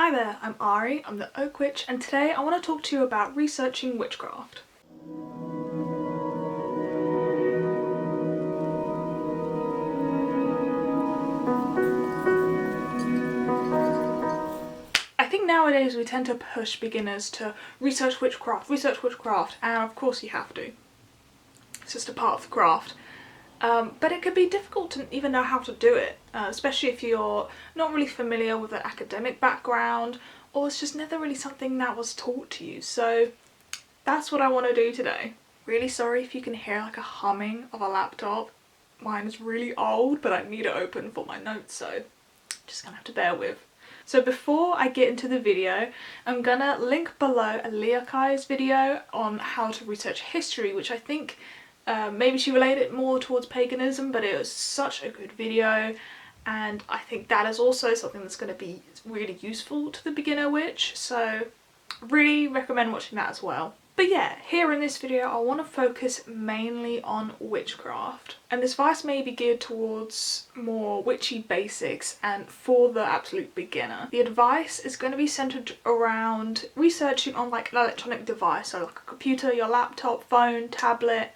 Hi there, I'm Ari, I'm the Oak Witch, and today I want to talk to you about researching witchcraft. I think nowadays we tend to push beginners to research witchcraft, and of course you have to. It's just a part of the craft. But it can be difficult to even know how to do it, especially if you're not really familiar with an academic background, or it's just never really something that was taught to you. So that's what I want to do today. Really sorry if you can hear like a humming of a laptop. Mine is really old, but I need it open for my notes, so just gonna have to bear with. So before I get into the video, I'm gonna link below a Leokai's video on how to research history, which I think maybe she related it more towards paganism, but it was such a good video, and I think that is also something that's going to be really useful to the beginner witch, so really recommend watching that as well. But yeah, here in this video I want to focus mainly on witchcraft, and this advice may be geared towards more witchy basics and for the absolute beginner. The advice is going to be centered around researching on like an electronic device, so like a computer, your laptop, phone, tablet.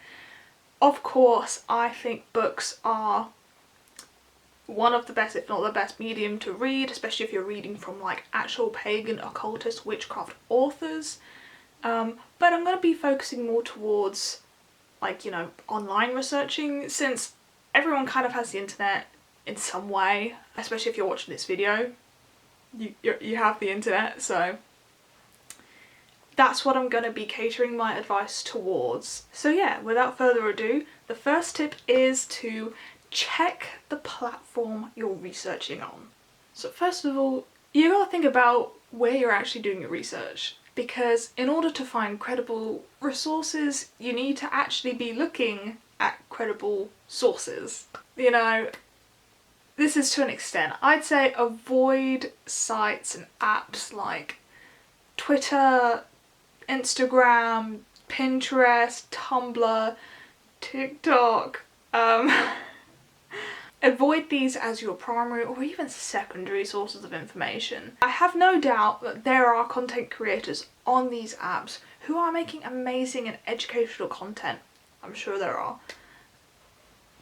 Of course, I think books are one of the best, if not the best, medium to read, especially if you're reading from like actual pagan, occultist, witchcraft authors. But I'm going to be focusing more towards like, you know, online researching, since everyone kind of has the internet in some way, especially if you're watching this video. You have the internet, so that's what I'm going to be catering my advice towards. So yeah, without further ado, the first tip is to check the platform you're researching on. So first of all, you gotta think about where you're actually doing your research, because in order to find credible resources, you need to actually be looking at credible sources. You know, this is to an extent. I'd say avoid sites and apps like Twitter, Instagram, Pinterest, Tumblr, TikTok. Avoid these as your primary or even secondary sources of information. I have no doubt that there are content creators on these apps who are making amazing and educational content. I'm sure there are.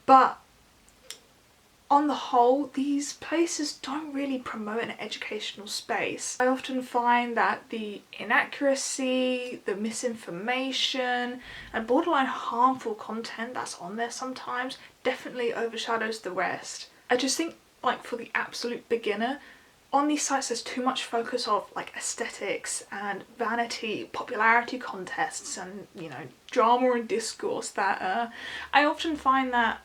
But on the whole, these places don't really promote an educational space. I often find that the inaccuracy, the misinformation, and borderline harmful content that's on there sometimes definitely overshadows the rest. I just think, like, for the absolute beginner, on these sites there's too much focus of like aesthetics and vanity, popularity contests, and, you know, drama and discourse that I often find that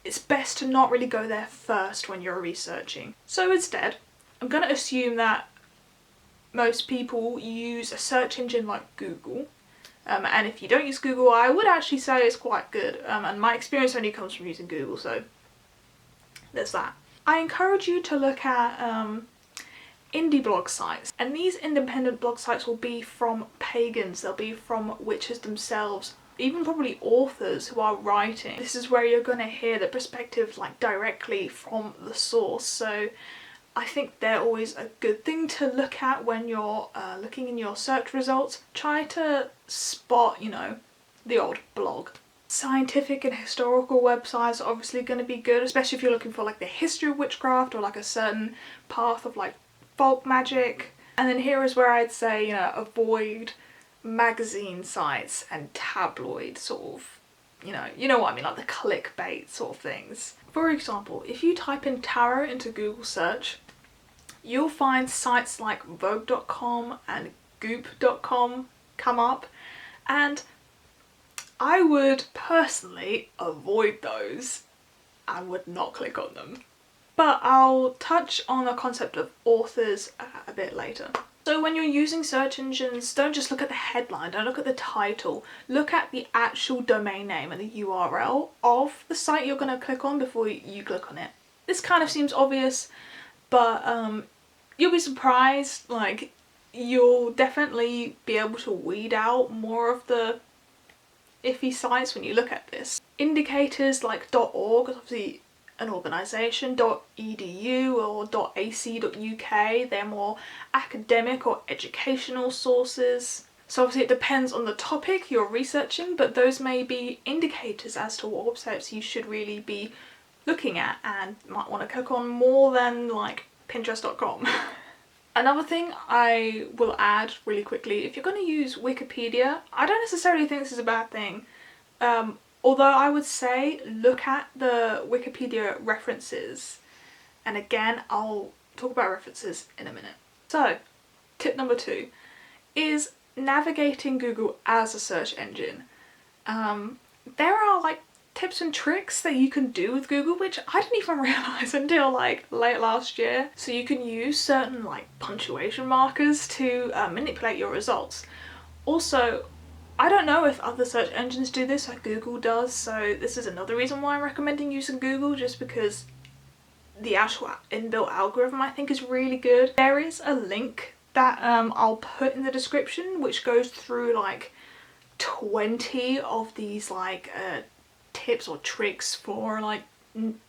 it's best to not really go there first when you're researching. So instead, I'm going to assume that most people use a search engine like Google. And if you don't use Google, I would actually say it's quite good. And my experience only comes from using Google, so there's that. I encourage you to look at indie blog sites. And these independent blog sites will be from pagans, they'll be from witches themselves, even probably authors who are writing. This is where you're going to hear the perspective like directly from the source, so I think they're always a good thing to look at when you're looking in your search results. Try to spot, you know, the odd blog. Scientific and historical websites are obviously going to be good, especially if you're looking for like the history of witchcraft or like a certain path of like folk magic. And then here is where I'd say, you know, avoid magazine sites and tabloid sort of, you know what I mean, like the clickbait sort of things. For example, if you type in tarot into Google search, you'll find sites like Vogue.com and Goop.com come up, and I would personally avoid those and would not click on them. But I'll touch on the concept of authors a bit later. So when you're using search engines, don't just look at the headline, don't look at the title, look at the actual domain name and the URL of the site you're going to click on before you click on it. This kind of seems obvious, but you'll be surprised. Like, you'll definitely be able to weed out more of the iffy sites when you look at this. Indicators like .org is obviously an organisation, .edu or .ac.uk. They're more academic or educational sources. So obviously it depends on the topic you're researching, but those may be indicators as to what websites you should really be looking at and might want to click on more than like Pinterest.com. Another thing I will add really quickly, if you're going to use Wikipedia, I don't necessarily think this is a bad thing. Although I would say look at the Wikipedia references, and again I'll talk about references in a minute. So tip number 2 is navigating Google as a search engine. There are like tips and tricks that you can do with Google which I didn't even realise until like late last year. So you can use certain like punctuation markers to manipulate your results. Also, I don't know if other search engines do this like Google does, so this is another reason why I'm recommending using Google, just because the actual inbuilt algorithm I think is really good. There is a link that I'll put in the description which goes through like 20 of these like tips or tricks for like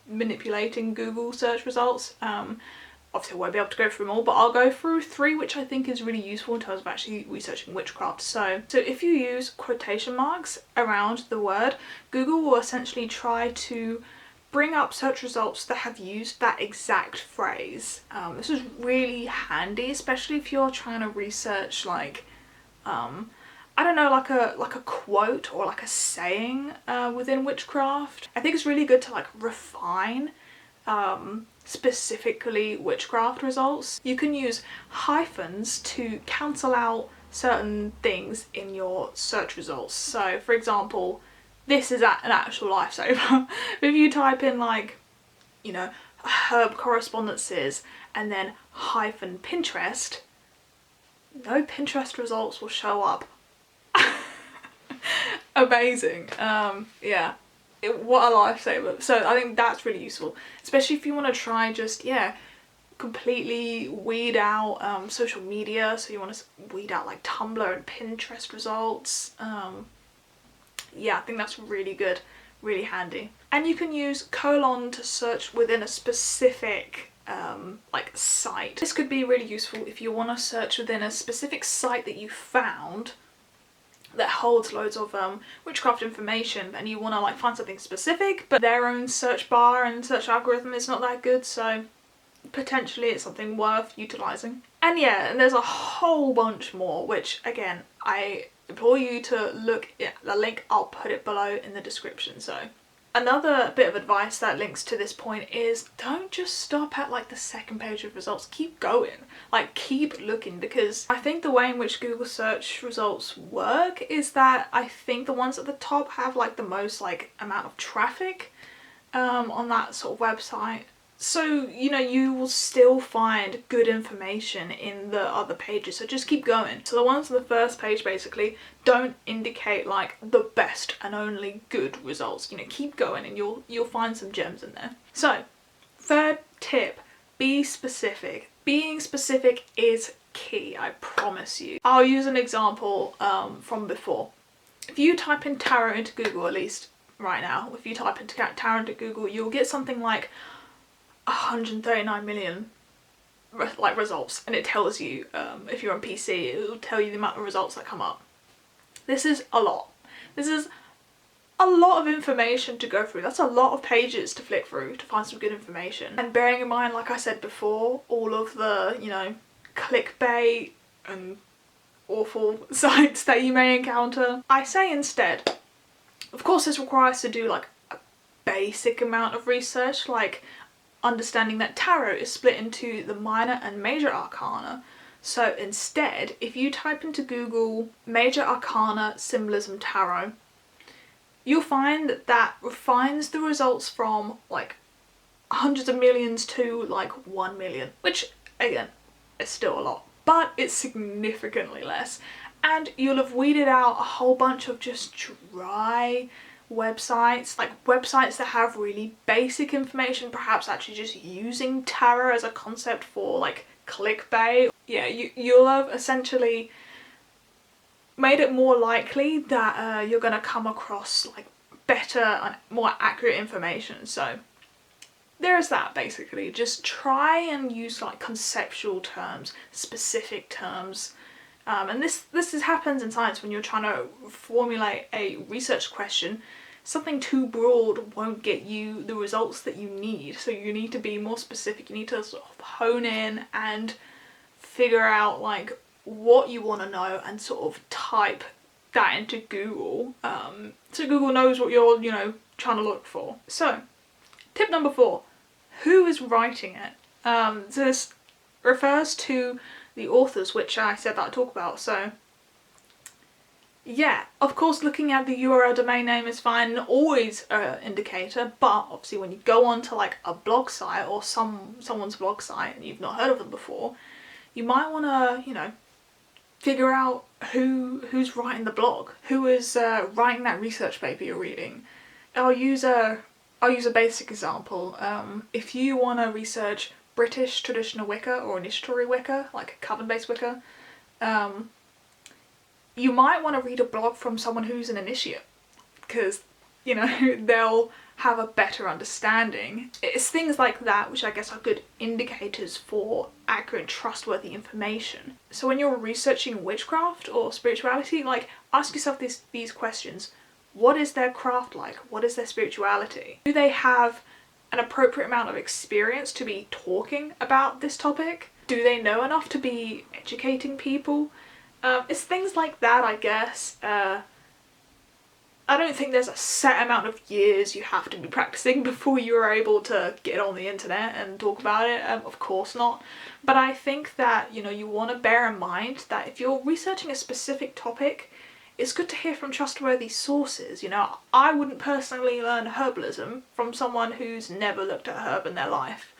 manipulating Google search results. Obviously I won't be able to go through them all, but I'll go through 3 which I think is really useful in terms of actually researching witchcraft. So if you use quotation marks around the word, Google will essentially try to bring up search results that have used that exact phrase. This is really handy, especially if you're trying to research like I don't know, like a quote or like a saying within witchcraft. I think it's really good to like refine specifically witchcraft results. You can use hyphens to cancel out certain things in your search results. So for example, this is an actual lifesaver. If you type in like, you know, herb correspondences and then hyphen Pinterest, no Pinterest results will show up. Amazing. Yeah. What a lifesaver. So I think that's really useful, especially if you want to try just, yeah, completely weed out social media. So you want to weed out like Tumblr and Pinterest results. Yeah, I think that's really good, really handy. And you can use colon to search within a specific like site. This could be really useful if you want to search within a specific site that you found that holds loads of witchcraft information, and you want to like find something specific, but their own search bar and search algorithm is not that good, so potentially it's something worth utilising. And yeah, and there's a whole bunch more, which again, I implore you to look at the link, I'll put it below in the description. So another bit of advice that links to this point is don't just stop at like the second page of results, keep going, like keep looking, because I think the way in which Google search results work is that I think the ones at the top have like the most like amount of traffic on that sort of website. So, you know, you will still find good information in the other pages, so just keep going. So the ones on the first page basically don't indicate like the best and only good results. You know, keep going and you'll find some gems in there. So, third tip, be specific. Being specific is key, I promise you. I'll use an example from before. If you type in tarot into Google, at least right now, if you type into tarot into Google, you'll get something like 139 million like results, and it tells you if you're on PC, it will tell you the amount of results that come up. This is a lot. This is a lot of information to go through. That's a lot of pages to flick through to find some good information. And bearing in mind, like I said before, all of the, you know, clickbait and awful sites that you may encounter, I say instead, of course this requires to do like a basic amount of research, like understanding that tarot is split into the minor and major arcana. So instead, if you type into Google major arcana symbolism tarot, you'll find that that refines the results from like hundreds of millions to like 1 million, which again is still a lot, but it's significantly less. And you'll have weeded out a whole bunch of just dry websites, like websites that have really basic information, perhaps actually just using tarot as a concept for like clickbait. Yeah, you'll have essentially made it more likely that you're gonna come across like better and more accurate information. So there's that basically. Just try and use like conceptual terms, specific terms. And this happens in science when you're trying to formulate a research question. Something too broad won't get you the results that you need. So you need to be more specific. You need to sort of hone in and figure out like what you want to know and sort of type that into Google. So Google knows what you're, trying to look for. So tip number 4, who is writing it? So this refers to the authors, which I said that I'd talk about. So yeah, of course looking at the URL domain name is fine, always an indicator, but obviously when you go on to like a blog site or someone's blog site and you've not heard of them before, you might want to, figure out who's writing the blog, who is writing that research paper you're reading. I'll use a basic example. If you want to research British traditional Wicca or initiatory Wicca, like a coven-based Wicca, you might want to read a blog from someone who's an initiate, because, they'll have a better understanding. It's things like that which I guess are good indicators for accurate, trustworthy information. So when you're researching witchcraft or spirituality, like, ask yourself these questions. What is their craft like? What is their spirituality? Do they have an appropriate amount of experience to be talking about this topic? Do they know enough to be educating people? It's things like that, I guess. I don't think there's a set amount of years you have to be practicing before you're able to get on the internet and talk about it. Of course not. But I think that, you want to bear in mind that if you're researching a specific topic, it's good to hear from trustworthy sources. I wouldn't personally learn herbalism from someone who's never looked at a herb in their life.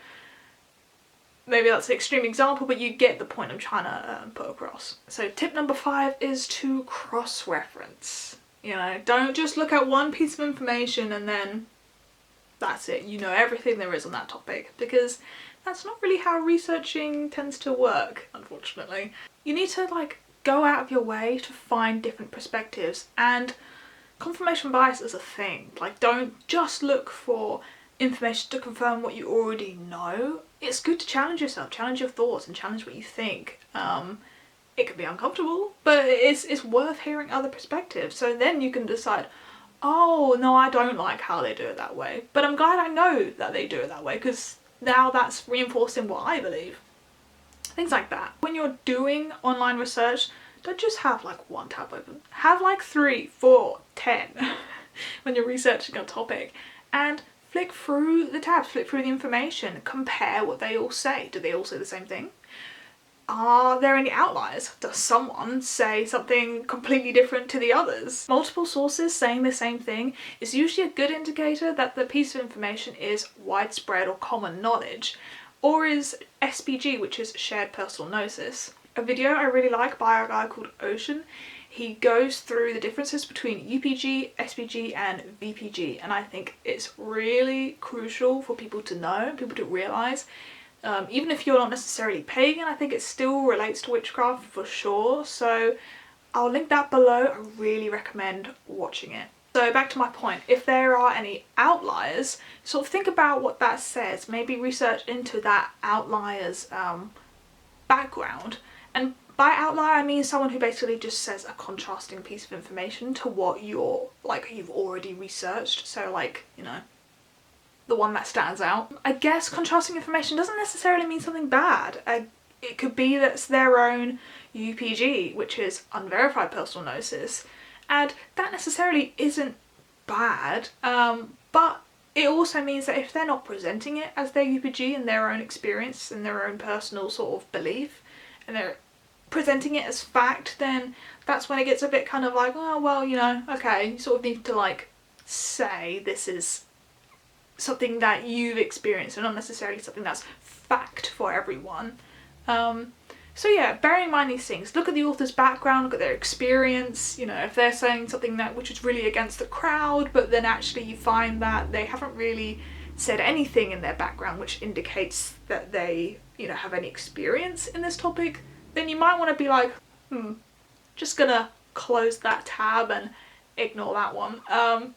Maybe that's an extreme example, but you get the point I'm trying to put across. So tip number 5 is to cross-reference. Don't just look at one piece of information and then that's it. You know everything there is on that topic, because that's not really how researching tends to work, unfortunately. You need to go out of your way to find different perspectives, and confirmation bias is a thing. Don't just look for information to confirm what you already know. It's good to challenge yourself, challenge your thoughts and challenge what you think. It can be uncomfortable, but it's worth hearing other perspectives, so then you can decide, oh no, I don't like how they do it that way, but I'm glad I know that they do it that way, because now that's reinforcing what I believe. Things like that. When you're doing online research, don't just have one tab open. Have 3, 4, 10 when you're researching a topic, and flick through the tabs, flick through the information, compare what they all say. Do they all say the same thing? Are there any outliers? Does someone say something completely different to the others? Multiple sources saying the same thing is usually a good indicator that the piece of information is widespread or common knowledge, or is SPG, which is shared personal gnosis. A video I really like by a guy called Ocean, he goes through the differences between UPG, SPG and VPG, and I think it's really crucial for people to know, people to realise. Even if you're not necessarily pagan, I think it still relates to witchcraft for sure, so I'll link that below. I really recommend watching it. So back to my point, if there are any outliers, sort of think about what that says, maybe research into that outlier's background. And by outlier I mean someone who basically just says a contrasting piece of information to what you've already researched, so the one that stands out. I guess contrasting information doesn't necessarily mean something bad. It could be that it's their own UPG, which is unverified personal gnosis, and that necessarily isn't bad, but it also means that if they're not presenting it as their UPG and their own experience and their own personal sort of belief, and they're presenting it as fact, then that's when it gets a bit kind of oh well, okay, you sort of need to say this is something that you've experienced and not necessarily something that's fact for everyone. So yeah, bearing in mind these things, look at the author's background, look at their experience, if they're saying something which is really against the crowd, but then actually you find that they haven't really said anything in their background which indicates that they, have any experience in this topic, then you might want to be just gonna close that tab and ignore that one.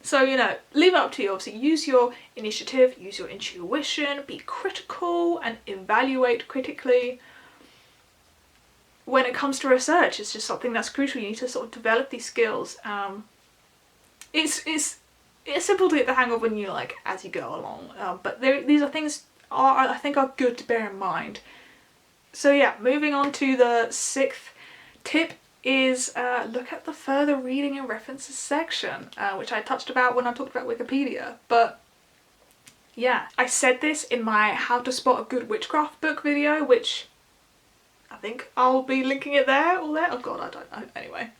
So, you know, leave it up to you. Obviously, use your initiative, use your intuition, be critical and evaluate critically. When it comes to research, it's just something that's crucial. You need to sort of develop these skills. It's simple to get the hang of when you, like, as you go along. But these are things I think are good to bear in mind. So yeah, moving on to the 6th tip is look at the further reading and references section, which I touched about when I talked about Wikipedia. But yeah, I said this in my How to Spot a Good Witchcraft book video, which I think I'll be linking it there or there. Oh god, I don't know. Anyway,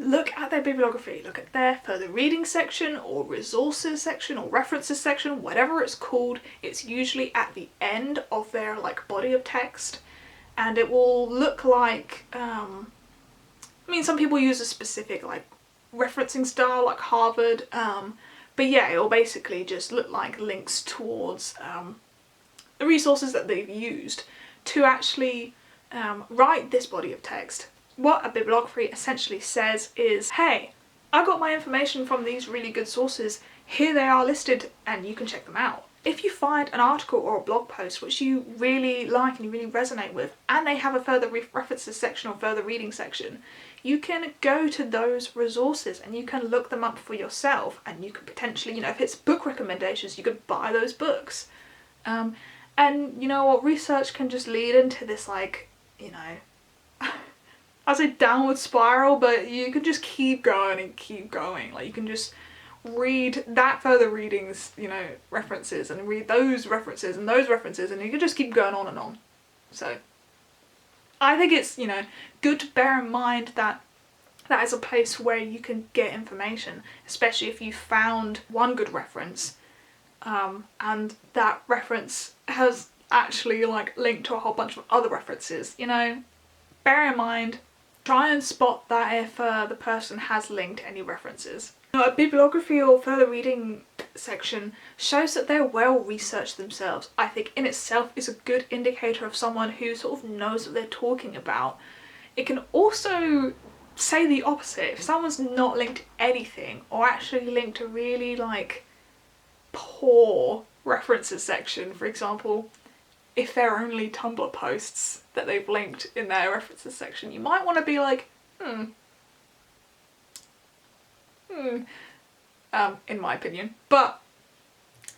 look at their bibliography, look at their further reading section or resources section or references section, whatever it's called. It's usually at the end of their like body of text, and it will look like, I mean, some people use a specific like referencing style like Harvard, but yeah, it will basically just look like links towards the resources that they've used to actually write this body of text. What a bibliography essentially says is, hey, I got my information from these really good sources, here they are listed and you can check them out. If you find an article or a blog post which you really like and you really resonate with, and they have a further references section or further reading section, you can go to those resources and you can look them up for yourself, and you could potentially, you know, if it's book recommendations, you could buy those books. And you know what, research can just lead into this, like, you know, I say downward spiral, but you can just keep going and keep going. Like, you can just read that further readings, you know, references, and read those references and those references, and you can just keep going on and on. So I think it's, you know, good to bear in mind that that is a place where you can get information, especially if you found one good reference, and that reference has actually like linked to a whole bunch of other references, you know. Bear in mind, try and spot that if the person has linked any references. Now, a bibliography or further reading section shows that they're well researched themselves. I think in itself is a good indicator of someone who sort of knows what they're talking about. It can also say the opposite. If someone's not linked anything, or actually linked a really like poor references section, for example, if they're only Tumblr posts that they've linked in their references section, you might want to be like, in my opinion. But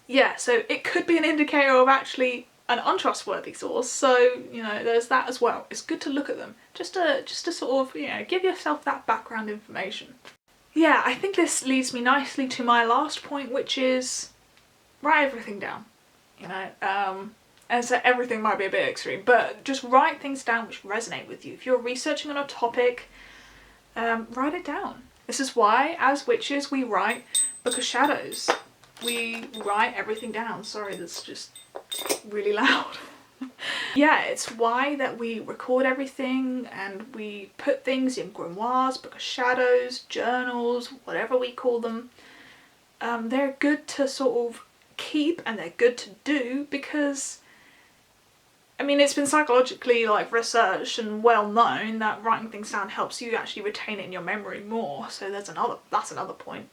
yeah, so it could be an indicator of actually an untrustworthy source, so, you know, there's that as well. It's good to look at them, just to sort of, you know, give yourself that background information. Yeah, I think this leads me nicely to my last point, which is write everything down, you know. And so everything might be a bit extreme, but just write things down which resonate with you. If you're researching on a topic, write it down. This is why, as witches, we write Book of Shadows. We write everything down. Sorry, that's just really loud. Yeah, it's why that we record everything and we put things in grimoires, Book of Shadows, journals, whatever we call them. They're good to sort of keep, and they're good to do because, I mean, it's been psychologically like researched and well known that writing things down helps you actually retain it in your memory more. So that's another point.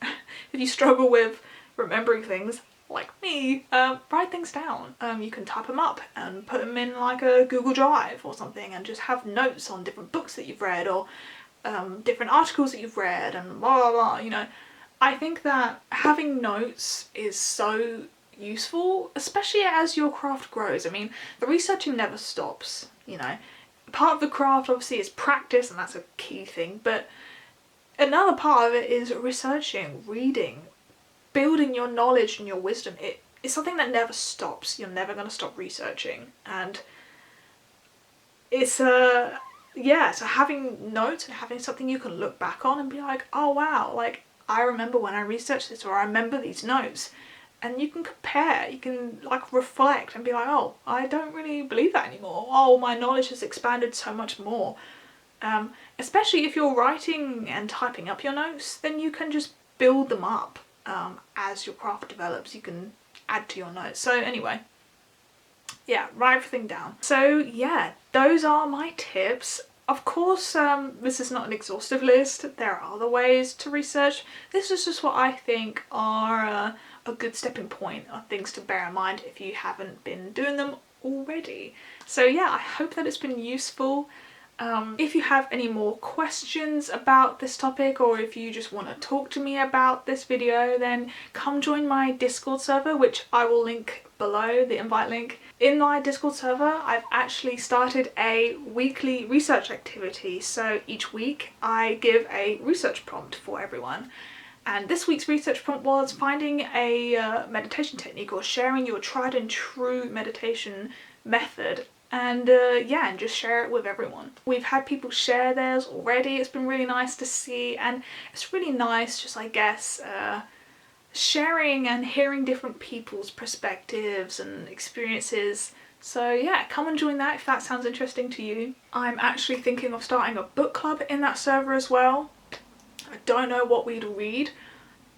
If you struggle with remembering things, like me, write things down. You can type them up and put them in like a Google Drive or something, and just have notes on different books that you've read, or different articles that you've read, and blah blah blah, you know. I think that having notes is so useful, especially as your craft grows. I mean, the researching never stops, you know. Part of the craft obviously is practice, and that's a key thing, but another part of it is researching, reading, building your knowledge and your wisdom. It's something that never stops. You're never going to stop researching, and it's yeah, so having notes and having something you can look back on and be like, oh wow, like I remember when I researched this, or I remember these notes. And you can compare, you can like reflect and be like, oh, I don't really believe that anymore. Oh, my knowledge has expanded so much more. Especially if you're writing and typing up your notes, then you can just build them up as your craft develops. You can add to your notes. So anyway, yeah, write everything down. So yeah, those are my tips. Of course, this is not an exhaustive list. There are other ways to research. This is just what I think are a good stepping point of things to bear in mind if you haven't been doing them already. So yeah, I hope that it's been useful. If you have any more questions about this topic, or if you just want to talk to me about this video, then come join my Discord server, which I will link below, the invite link. In my Discord server, I've actually started a weekly research activity. So each week I give a research prompt for everyone. And this week's research prompt was finding a meditation technique, or sharing your tried and true meditation method, and yeah, and just share it with everyone. We've had people share theirs already. It's been really nice to see, and it's really nice just, I guess, sharing and hearing different people's perspectives and experiences. So yeah, come and join that if that sounds interesting to you. I'm actually thinking of starting a book club in that server as well. I don't know what we'd read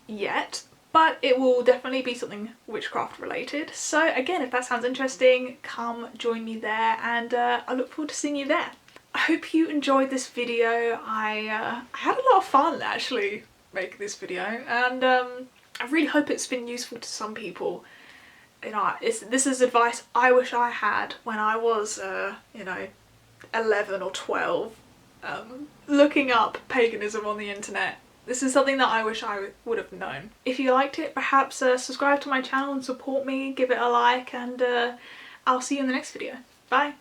yet, but it will definitely be something witchcraft related. So again, if that sounds interesting, come join me there, and I look forward to seeing you there. I hope you enjoyed this video. I had a lot of fun actually making this video, and I really hope it's been useful to some people. You know, this is advice I wish I had when I was, you know, 11 or 12, looking up paganism on the internet. This is something that I wish I would have known. If you liked it, perhaps subscribe to my channel and support me, give it a like, and I'll see you in the next video. Bye!